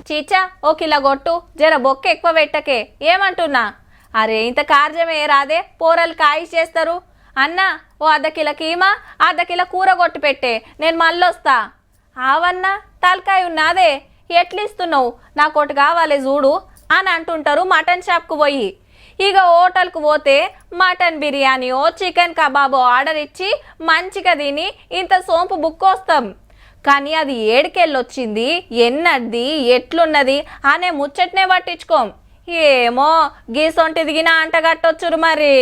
చీచా ఓ kilo కొట్టు, జర బొక్క ఎక్కువ పెట్టకే. ఏమంటున్నా? అరే ఇంత కార్జమే రాదే, పోరలు కాయి చేస్తారు. అన్నా ఓ అర్ధ కిలో కీమా, అర్ధ కిలో కూర కొట్టు పెట్టే, నేను మళ్ళొస్తా. ఆవన్నా తలకాయ ఉన్నాదే, ఎట్లిస్తున్నావు, నాకోటి కావాలి చూడు అని అంటుంటారు మటన్ షాప్కు పోయి. ఇక హోటల్కు పోతే మటన్ బిర్యానీయో చికెన్ కబాబో ఆర్డర్ ఇచ్చి మంచిగా తిని ఇంత సోంపు బుక్ వస్తాం. కానీ అది ఏడుకెళ్ళొచ్చింది, ఎన్నది, ఎట్లున్నది అనే ముచ్చట్నే పట్టించుకోం. ఏమో గీసొంటి దిగిన అంటగట్టొచ్చురు మరి.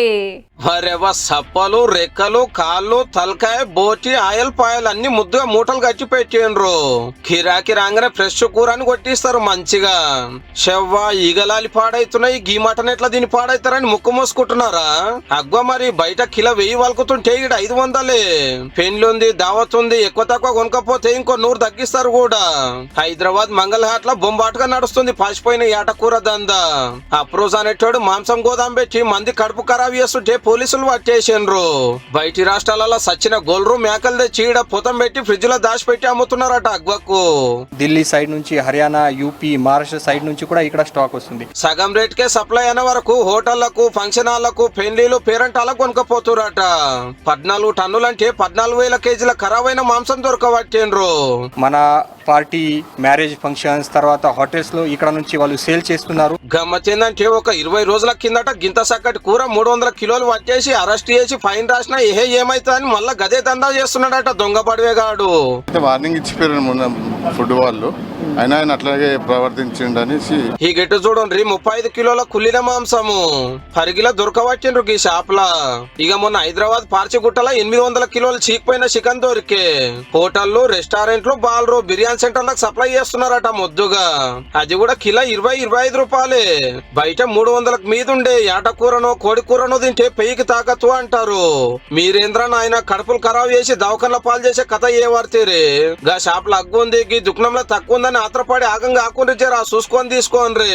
అరేవా సప్పలు, రెక్కలు, కాళ్ళు, తలకాయ, బోటి, ఆయిల్ పాయలు అన్ని ముద్దుగా మూటలు కట్టి పెట్టిండ్రు. కిరాకి రాగానే ఫ్రెష్ కూరని కొట్టిస్తారు మంచిగా. చెవ్వ ఈగలాలి పాడైతున్నాయి, గీ మటన్ ఎట్లా దీని పాడైతారని ముక్కు మోసుకుంటున్నారా? అగ్గ మరి బయట కిలో 1000 వలుకుతుంటే ఇక్కడ 500. పెండ్లుంది, దావత్ ఉంది, ఎక్కువ తక్కువ కొనకపోతే ఇంకో 100 తగ్గిస్తారు కూడా. హైదరాబాద్ మంగళహాట్ లో బొంబాటుగా నడుస్తుంది పాసిపోయిన ఏటకూర దందా. అప్రోజ్ అనేటోడు మాంసం గోదాం పెట్టి మంది కడుపు ఖరాబ్ చేస్తుంటే పోలీసులు పట్టేసిండ్రు. బయటి రాష్ట్రాలలో సచ్చిన గొల్లు మేకలు తెచ్చి ఈడ పొతం పెట్టి ఫ్రిడ్జ్ లో దాచిపెట్టి అమ్ముతున్నారట అగ్వకు. ఢిల్లీ సైడ్ నుంచి, హర్యానా, యూపీ, మహారాష్ట్ర సైడ్ నుంచి కూడా ఇక్కడ స్టాక్ వస్తుంది. సగం రేట్ కే సప్లై అయిన వరకు హోటళ్లకు, ఫంక్షన్ హాళ్లకు, పెళ్లిలు, పేరంటాలకు కొనుక్కపోతురట. 14 టన్నులంటే 14,000 కేజీల ఖరాబ్ అయిన మాంసం దొరకబట్టిండ్రు. మన పార్టీ, మ్యారేజ్ ఫంక్షన్స్, తర్వాత హోటల్స్ లో ఇక్కడ నుంచి వాళ్ళు సేల్ చేస్తున్నారు. గమ్మత్ ఏందంటే ఒక 20 రోజుల కిందట గింత సక్కటి కూర 300 కిలోలు పట్టేసి అరెస్ట్ చేసి ఫైన్ రాసిన ఏమైతుందని మళ్ళా గదే దందా చేస్తున్నాడట దొంగ పడివేగాడు. వార్నింగ్ ఇచ్చిపోయారు ఫుడ్ వాళ్ళు, అయినా ఆయన అట్లాగే ప్రవర్తించిండనేసి. ఈ గెట్టు చూడండి, 35 కిలోల కుల్లిన మాంసము పరిగిలా దొరకబట్టిండ్రు ఈ షాప్ లా. ఇక మొన్న హైదరాబాద్ పార్చిగుట్టల 800 కిలోలు చీకిపోయిన చికెన్ దొరికే. హోటళ్లు, రెస్టారెంట్లు, బాల్రు, బిర్యానీ సెంటర్లకు సప్లై చేస్తున్నారట ముద్దుగా. అది కూడా కిలో 20-25 రూపాయలే. బయట 300కు మీద ఉండే ఏటకూరనో కోడి కూరనో తింటే పెయ్యికి తాకత్తు అంటారు. మీరేంద్ర నాయన కడుపులు ఖరాబ్ చేసి దవాఖాన్ల పాలు చేసే కథ ఏ వార్తీరే. గా షాప్ లో అగ్గు ఉంది, గీ దుకాణంలో తక్కువ ఉందని ఆత్రపడి ఆగంగా ఆకుండా చూసుకొని తీసుకోండి.